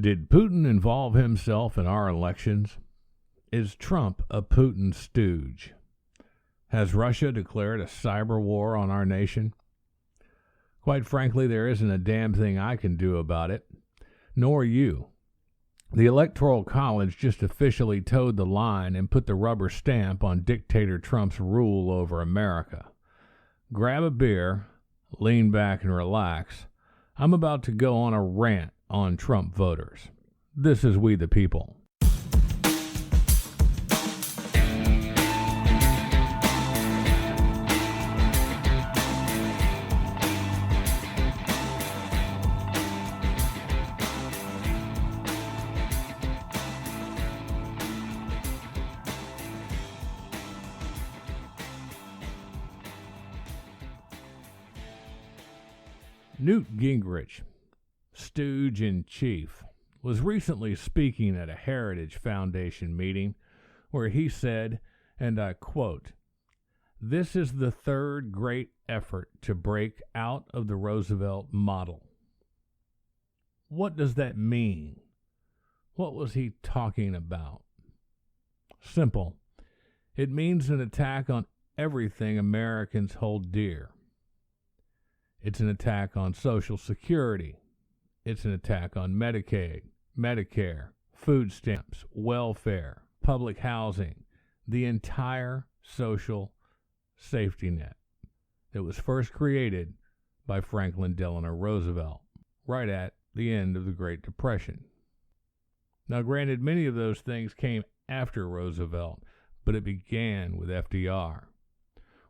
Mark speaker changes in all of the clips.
Speaker 1: Did Putin involve himself in our elections? Is Trump a Putin stooge? Has Russia declared a cyber war on our nation? Quite frankly, there isn't a damn thing I can do about it, nor you. The Electoral College just officially toed the line and put the rubber stamp on dictator Trump's rule over America. Grab a beer, lean back and relax. I'm about to go on a rant on Trump voters. This is We the People. Newt Gingrich, stooge-in-chief, was recently speaking at a Heritage Foundation meeting where he said, and I quote, "This is the third great effort to break out of the Roosevelt model." What does that mean? What was he talking about? Simple. It means an attack on everything Americans hold dear. It's an attack on Social Security. It's an attack on Medicaid, Medicare, food stamps, welfare, public housing, the entire social safety net that was first created by Franklin Delano Roosevelt, right at the end of the Great Depression. Now, granted, many of those things came after Roosevelt, but it began with FDR.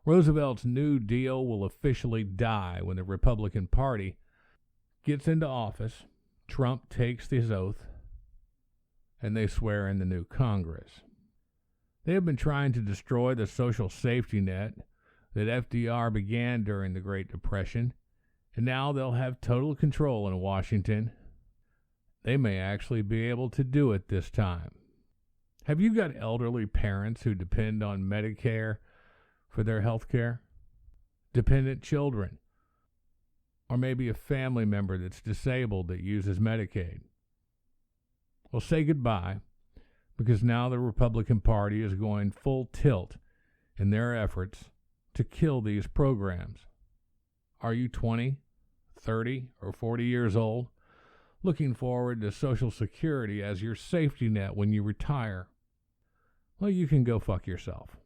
Speaker 1: Roosevelt's New Deal will officially die when the Republican Party gets into office, Trump takes his oath, and they swear in the new Congress. They have been trying to destroy the social safety net that FDR began during the Great Depression, and now they'll have total control in Washington. They may actually be able to do it this time. Have you got elderly parents who depend on Medicare for their health care? Dependent children? Or maybe a family member that's disabled that uses Medicaid? Well, say goodbye, because now the Republican Party is going full tilt in their efforts to kill these programs. Are you 20, 30, or 40 years old, looking forward to Social Security as your safety net when you retire? Well, you can go fuck yourself.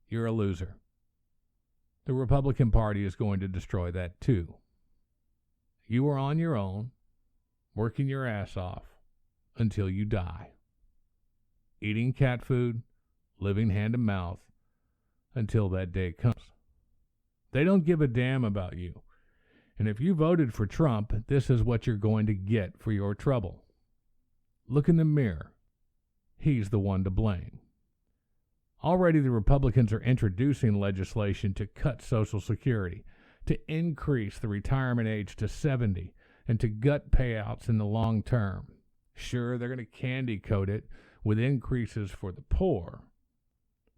Speaker 1: You're a loser. The Republican Party is going to destroy that too. You are on your own, working your ass off until you die. Eating cat food, living hand to mouth until that day comes. They don't give a damn about you. And if you voted for Trump, this is what you're going to get for your trouble. Look in the mirror. He's the one to blame. Already the Republicans are introducing legislation to cut Social Security, to increase the retirement age to 70, and to gut payouts in the long term. Sure, they're going to candy coat it with increases for the poor,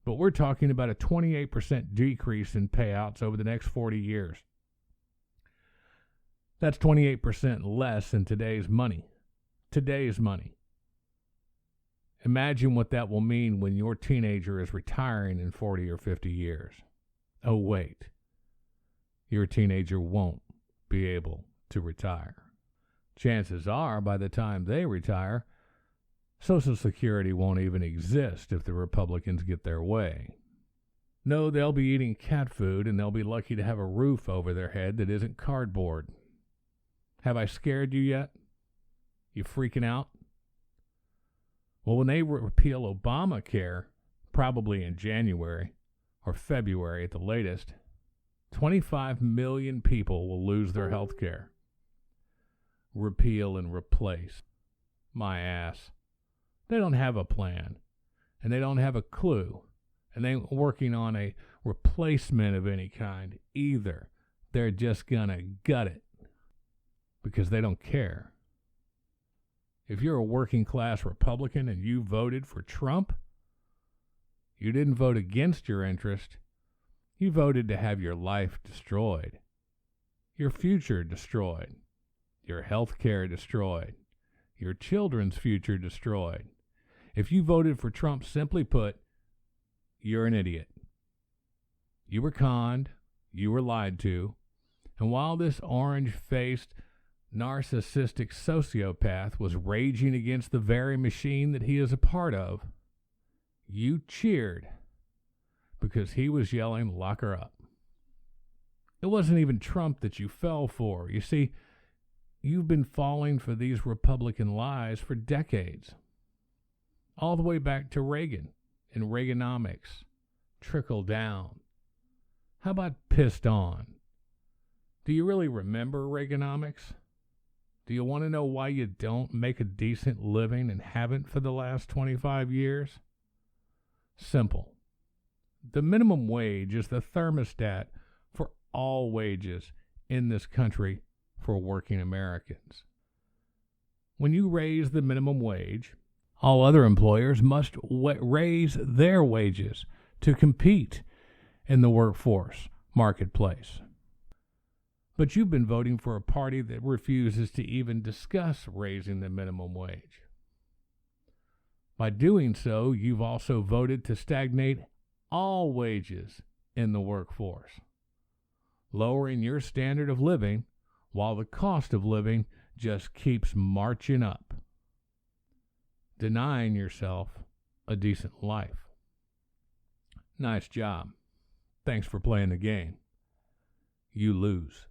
Speaker 1: but we're talking about a 28% decrease in payouts over the next 40 years. That's 28% less in today's money. Today's money. Imagine what that will mean when your teenager is retiring in 40 or 50 years. Oh, wait. Your teenager won't be able to retire. Chances are, by the time they retire, Social Security won't even exist if the Republicans get their way. No, they'll be eating cat food, and they'll be lucky to have a roof over their head that isn't cardboard. Have I scared you yet? You freaking out? Well, when they repeal Obamacare, probably in January or February at the latest, 25 million people will lose their health care. Repeal and replace. My ass. They don't have a plan, and they don't have a clue, and they ain't working on a replacement of any kind either. They're just gonna gut it because they don't care. If you're a working class Republican and you voted for Trump, you didn't vote against your interest. You voted to have your life destroyed, your future destroyed, your health care destroyed, your children's future destroyed. If you voted for Trump, simply put, you're an idiot. You were conned, you were lied to, and while this orange-faced, narcissistic sociopath was raging against the very machine that he is a part of, you cheered because he was yelling, "Lock her up." It wasn't even Trump that you fell for. You see, you've been falling for these Republican lies for decades, all the way back to Reagan and Reaganomics. Trickle down. How about pissed on? Do you really remember Reaganomics? Do you want to know why you don't make a decent living and haven't for the last 25 years? Simple. The minimum wage is the thermostat for all wages in this country for working Americans. When you raise the minimum wage, all other employers must raise their wages to compete in the workforce marketplace. But you've been voting for a party that refuses to even discuss raising the minimum wage. By doing so, you've also voted to stagnate all wages in the workforce, lowering your standard of living while the cost of living just keeps marching up, denying yourself a decent life. Nice job. Thanks for playing the game. You lose.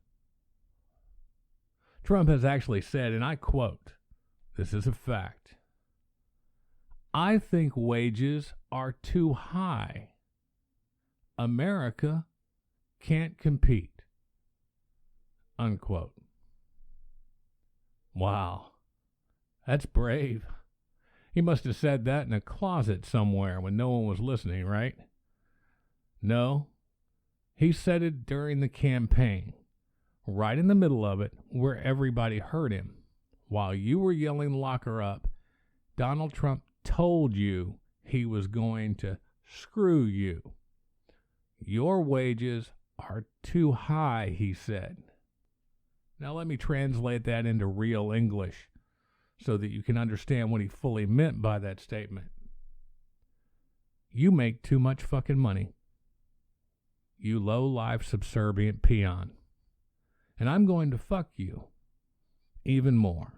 Speaker 1: Trump has actually said, and I quote, this is a fact, "I think wages are too high. America can't compete." Unquote. Wow. That's brave. He must have said that in a closet somewhere when no one was listening, right? No. He said it during the campaign, right in the middle of it, where everybody heard him. While you were yelling, "Lock her up," Donald Trump told you he was going to screw you. Your wages are too high, he said. Now let me translate that into real English so that you can understand what he fully meant by that statement. You make too much fucking money, you low-life subservient peon. And I'm going to fuck you even more.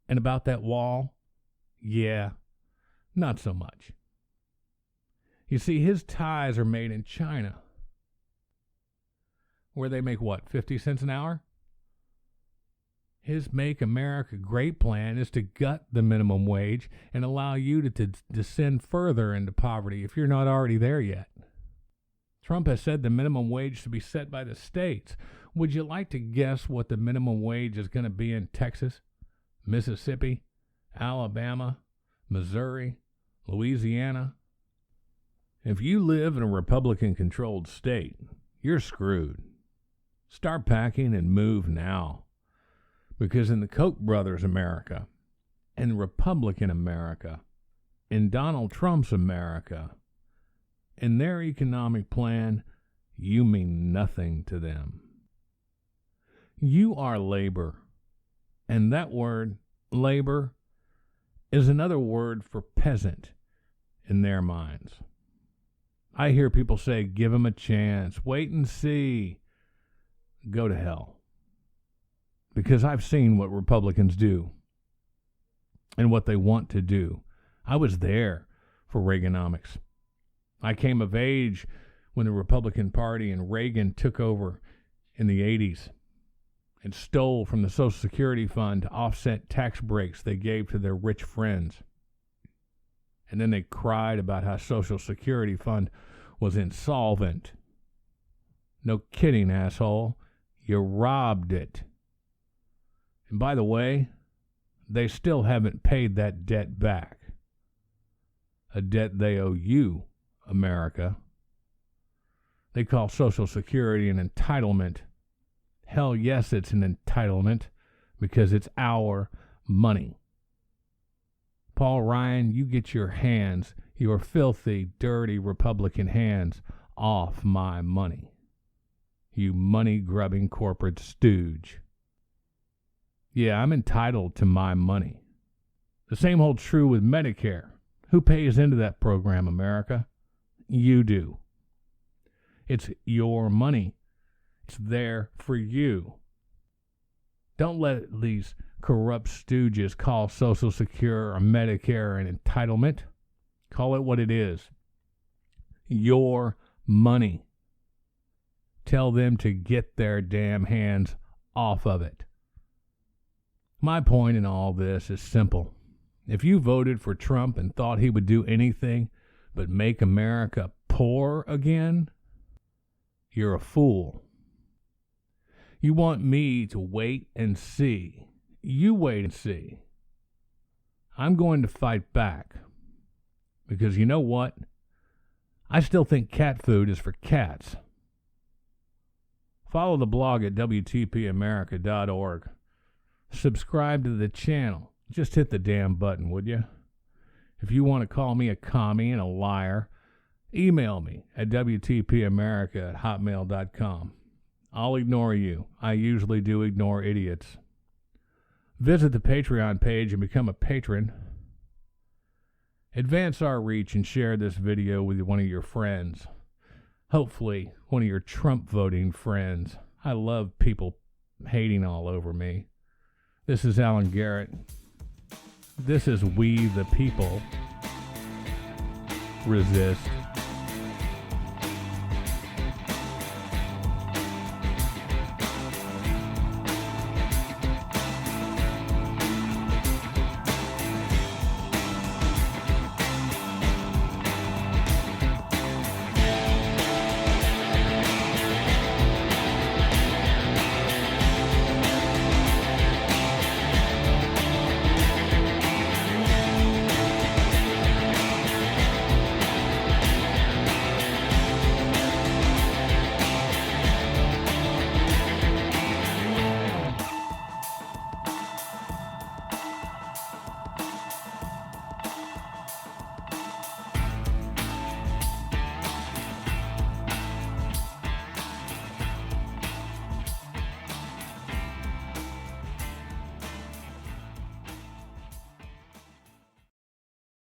Speaker 1: And about that wall, yeah, not so much. You see, his ties are made in China, where they make what, 50 cents an hour? His Make America Great plan is to gut the minimum wage and allow you to descend further into poverty if you're not already there yet. Trump has said the minimum wage should be set by the states. Would you like to guess what the minimum wage is going to be in Texas, Mississippi, Alabama, Missouri, Louisiana? If you live in a Republican-controlled state, you're screwed. Start packing and move now. Because in the Koch brothers' America, in Republican America, in Donald Trump's America, in their economic plan, you mean nothing to them. You are labor, and that word, labor, is another word for peasant in their minds. I hear people say, "Give him a chance, wait and see." Go to hell. Because I've seen what Republicans do and what they want to do. I was there for Reaganomics. I came of age when the Republican Party and Reagan took over in the 80s and stole from the Social Security Fund to offset tax breaks they gave to their rich friends. And then they cried about how Social Security Fund was insolvent. No kidding, asshole. You robbed it. And by the way, they still haven't paid that debt back. A debt they owe you, America. They call Social Security an entitlement. Hell yes, it's an entitlement because it's our money. Paul Ryan, you get your hands, your filthy, dirty Republican hands off my money. You money-grubbing corporate stooge. Yeah, I'm entitled to my money. The same holds true with Medicare. Who pays into that program, America? You do. It's your money. It's there for you. Don't let these corrupt stooges call Social Security or Medicare an entitlement. Call it what it is. Your money. Tell them to get their damn hands off of it. My point in all this is simple. If you voted for Trump and thought he would do anything but make America poor again, you're a fool. You want me to wait and see. You wait and see. I'm going to fight back. Because you know what? I still think cat food is for cats. Follow the blog at WTPAmerica.org. Subscribe to the channel. Just hit the damn button, would you? If you want to call me a commie and a liar, email me at WTPAmerica@hotmail.com. I'll ignore you. I usually do ignore idiots. Visit the Patreon page and become a patron. Advance our reach and share this video with one of your friends. Hopefully, one of your Trump voting friends. I love people hating all over me. This is Alan Garrett. This is We the People. Resist.